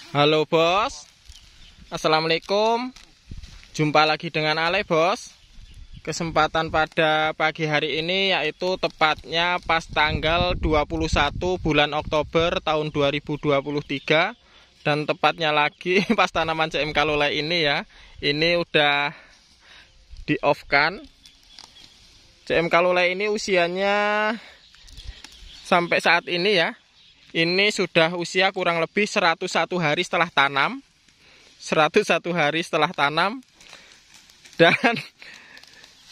Halo bos, assalamualaikum. Jumpa lagi dengan Ale bos. Kesempatan pada pagi hari ini yaitu tepatnya pas tanggal 21 bulan Oktober tahun 2023. Dan tepatnya lagi pas tanaman CMK Lolai ini ya. Ini udah di off kan. CMK Lolai ini usianya sampai saat ini ya, ini sudah usia kurang lebih 101 hari setelah tanam. 101 hari setelah tanam. Dan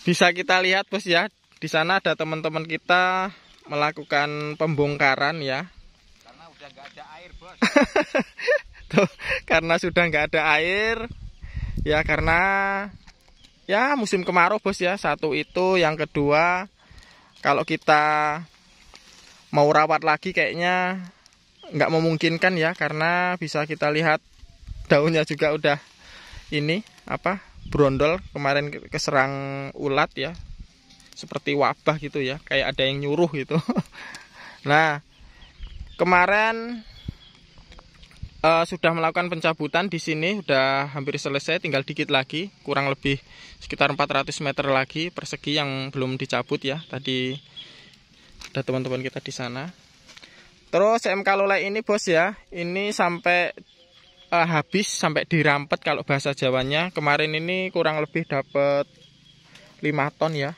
bisa kita lihat bos ya, di sana ada teman-teman kita melakukan pembongkaran ya. Karena udah nggak ada air bos. Tuh, karena sudah nggak ada air. Ya karena ya musim kemarau bos ya. Satu itu, yang kedua kalau kita mau rawat lagi kayaknya nggak memungkinkan ya, karena bisa kita lihat daunnya juga udah ini brondol, kemarin keserang ulat ya, seperti wabah gitu ya, kayak ada yang nyuruh gitu. Nah kemarin sudah melakukan pencabutan di sini, udah hampir selesai, tinggal dikit lagi, kurang lebih sekitar 400 meter lagi persegi yang belum dicabut ya. Tadi ada teman-teman kita di sana. Terus CMK Lolai ini bos ya, ini sampai habis, sampai dirampet kalau bahasa Jawanya. Kemarin ini kurang lebih dapat 5 ton ya.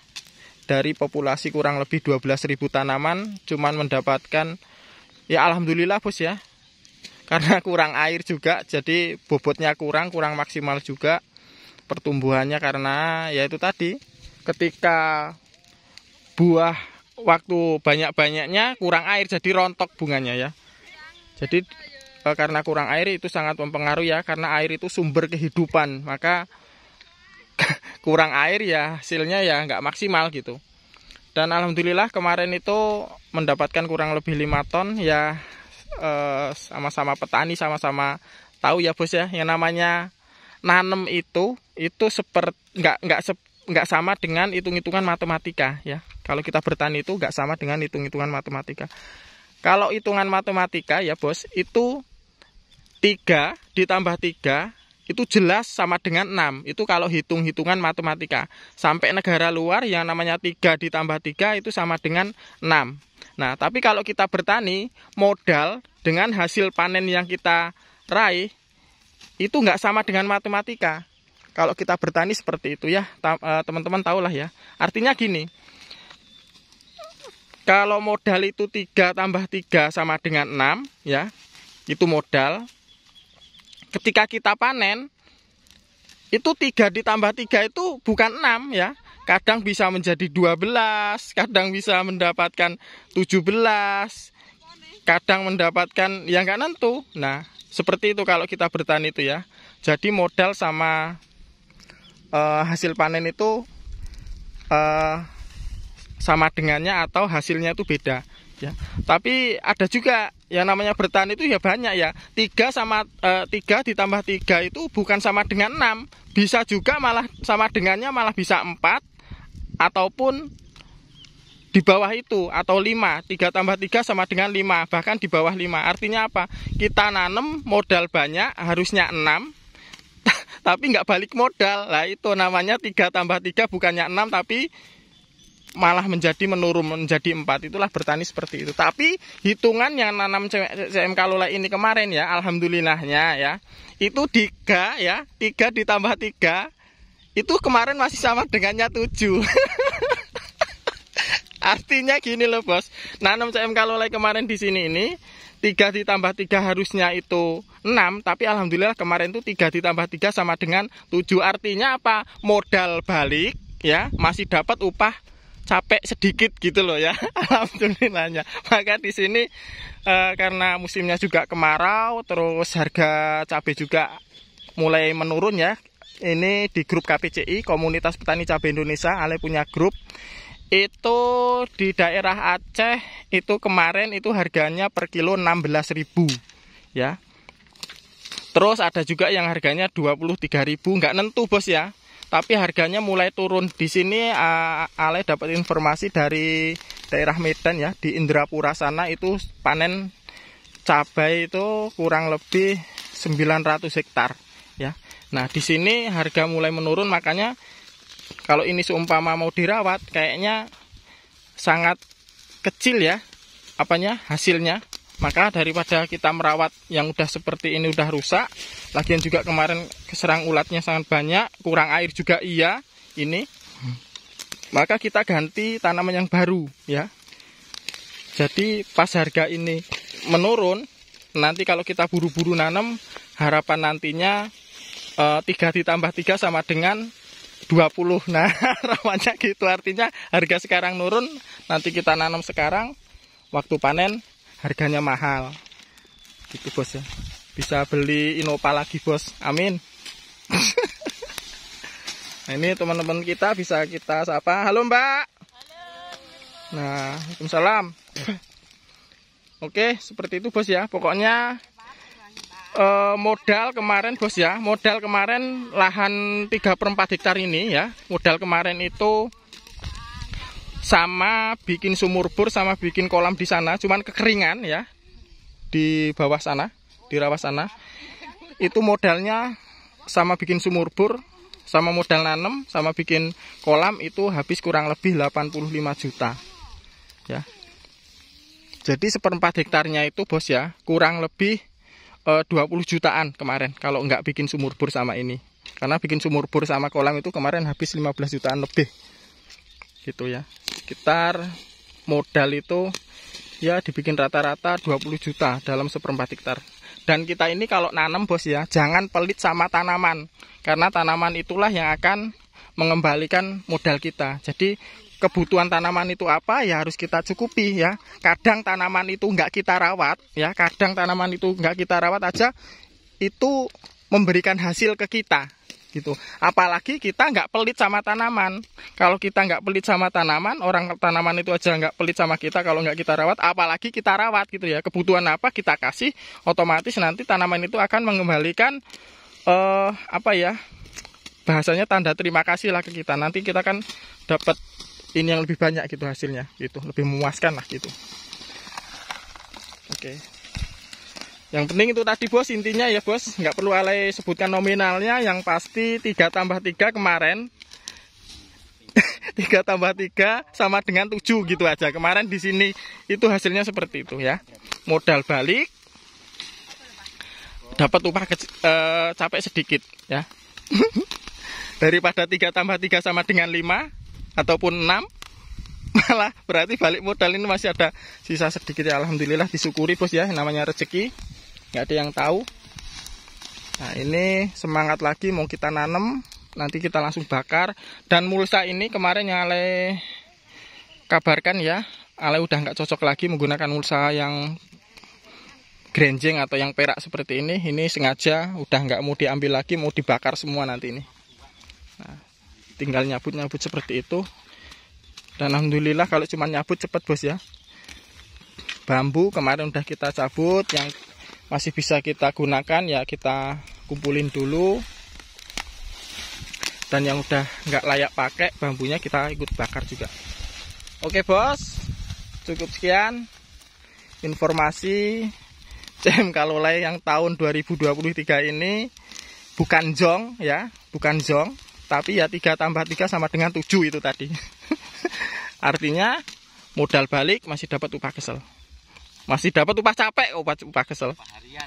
Dari populasi kurang lebih 12.000 tanaman, cuman mendapatkan ya alhamdulillah bos ya. Karena kurang air juga, jadi bobotnya kurang maksimal juga pertumbuhannya, karena ya itu tadi, ketika buah waktu banyak-banyaknya kurang air jadi rontok bunganya ya. Jadi karena kurang air itu sangat mempengaruhi ya, karena air itu sumber kehidupan, maka kurang air ya hasilnya ya nggak maksimal gitu. Dan alhamdulillah kemarin itu mendapatkan kurang lebih 5 ton ya. Sama-sama petani, sama-sama tahu ya bos ya, yang namanya nanem itu seperti nggak sama dengan hitung-hitungan matematika ya. Kalau kita bertani itu nggak sama dengan hitung-hitungan matematika. Kalau hitungan matematika ya bos, itu 3 ditambah 3 itu jelas sama dengan 6. Itu kalau hitung-hitungan matematika. Sampai negara luar yang namanya 3 ditambah 3 itu sama dengan 6. Nah, tapi kalau kita bertani, modal dengan hasil panen yang kita raih itu nggak sama dengan matematika. Kalau kita bertani seperti itu ya, teman-teman tahulah ya. Artinya gini, kalau modal itu 3 tambah 3 sama dengan 6 ya, itu modal. Ketika kita panen, itu 3 ditambah 3 itu bukan 6 ya. Kadang bisa menjadi 12, kadang bisa mendapatkan 17, kadang mendapatkan yang nggak nentu. Nah, seperti itu kalau kita bertani itu ya. Jadi modal sama hasil panen itu sama dengannya atau hasilnya itu beda ya. Tapi ada juga yang namanya bertani itu ya banyak ya. 3 ditambah 3 itu bukan sama dengan 6. Bisa juga malah sama dengannya, malah bisa 4 ataupun di bawah itu, atau 5. 3 tambah 3 sama dengan 5, bahkan di bawah 5. Artinya apa? Kita nanam modal banyak, harusnya 6, tapi nggak balik modal. Lah itu namanya 3 tambah 3 bukannya 6, tapi malah menjadi menurun menjadi 4. Itulah bertani seperti itu. Tapi hitungan yang nanam CMK Lolai ini kemarin ya, alhamdulillahnya ya, itu 3 ya, 3 ditambah 3 itu kemarin masih sama dengannya 7. Artinya gini loh bos, nanam CMK Lolai kemarin di sini ini 3 ditambah 3 harusnya itu 6, tapi alhamdulillah kemarin itu 3 ditambah 3 sama dengan 7. Artinya apa? Modal balik ya, masih dapat upah capek sedikit gitu loh ya. Alhamdulillahnya. Maka di sini karena musimnya juga kemarau, terus harga cabai juga mulai menurun ya. Ini di grup KPCI, Komunitas Petani Cabai Indonesia, Ale punya grup. Itu di daerah Aceh itu kemarin itu harganya per kilo 16.000 ya. Terus ada juga yang harganya 23.000, nggak nentu bos ya. Tapi harganya mulai turun. Di sini Ale dapat informasi dari daerah Medan ya, di Indrapura sana itu panen cabai itu kurang lebih 900 hektar ya. Nah, di sini harga mulai menurun, makanya kalau ini seumpama mau dirawat kayaknya sangat kecil ya hasilnya. Maka daripada kita merawat yang udah seperti ini udah rusak, lagian juga kemarin keserang ulatnya sangat banyak, kurang air juga iya ini. Maka kita ganti tanaman yang baru ya. Jadi pas harga ini menurun, nanti kalau kita buru-buru nanam, harapan nantinya 3 ditambah 3 sama dengan 20. Nah, rawannya gitu, artinya harga sekarang nurun, nanti kita nanam sekarang, waktu panen harganya mahal. Gitu bos ya. Bisa beli Innova lagi bos. Amin. Nah, ini teman-teman kita bisa kita sapa. Halo Mbak. Halo. Nah, Waalaikumsalam. Oke, seperti itu bos ya. Pokoknya modal kemarin bos ya, modal kemarin lahan 3/4 hektar ini ya, modal kemarin itu sama bikin sumur bor sama bikin kolam di sana, cuman kekeringan ya di bawah sana, di rawa sana. Itu modalnya sama bikin sumur bor, sama modal nanam, sama bikin kolam itu habis kurang lebih 85 juta ya. Jadi 1/4 hektarnya itu bos ya, kurang lebih 20 jutaan kemarin kalau nggak bikin sumur bor sama ini. Karena bikin sumur bor sama kolam itu kemarin habis 15 jutaan lebih gitu ya. Sekitar modal itu ya dibikin rata-rata 20 juta dalam 1/4 hektar. Dan kita ini kalau nanam bos ya, jangan pelit sama tanaman, karena tanaman itulah yang akan mengembalikan modal kita. Jadi kebutuhan tanaman itu apa ya harus kita cukupi ya. Kadang tanaman itu nggak kita rawat ya, kadang tanaman itu nggak kita rawat aja itu memberikan hasil ke kita gitu. Apalagi kita nggak pelit sama tanaman. Kalau kita nggak pelit sama tanaman, orang tanaman itu aja nggak pelit sama kita kalau nggak kita rawat, apalagi kita rawat gitu ya. Kebutuhan apa kita kasih, otomatis nanti tanaman itu akan mengembalikan apa ya, bahasanya tanda terima kasih lah ke kita. Nanti kita kan dapat ini yang lebih banyak gitu hasilnya gitu, lebih memuaskan lah gitu. Oke. Yang penting itu tadi bos, intinya ya bos, nggak perlu alay sebutkan nominalnya, yang pasti 3+3 kemarin 3+3 sama dengan 7 gitu aja. Kemarin di sini itu hasilnya seperti itu ya. Modal balik, dapat upah capek sedikit ya. Daripada 3+3 sama dengan 5 ataupun 6, malah berarti balik modal ini masih ada sisa sedikit ya. Alhamdulillah, disyukuri bos ya, namanya rezeki nggak ada yang tahu. Nah, ini semangat lagi mau kita nanam, nanti kita langsung bakar. Dan mulsa ini kemarin yang Ale kabarkan ya, Ale udah nggak cocok lagi menggunakan mulsa yang grenjeng atau yang perak seperti ini. Ini sengaja udah nggak mau diambil lagi, mau dibakar semua nanti ini. Nah, tinggal nyabut-nyabut seperti itu. Dan alhamdulillah kalau cuma nyabut cepet bos ya. Bambu kemarin udah kita cabut, yang masih bisa kita gunakan ya kita kumpulin dulu. Dan yang udah nggak layak pakai bambunya kita ikut bakar juga. Oke bos, cukup sekian informasi CM Kalolai yang tahun 2023 ini. Bukan jong ya, bukan jong, tapi ya 3+3 sama dengan 7 itu tadi. Artinya modal balik masih dapat upah kesel, masih dapat upah capek, upah kesel,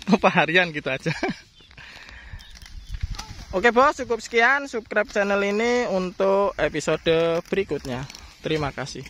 upah harian gitu aja. Oke bos, cukup sekian. Subscribe channel ini untuk episode berikutnya. Terima kasih.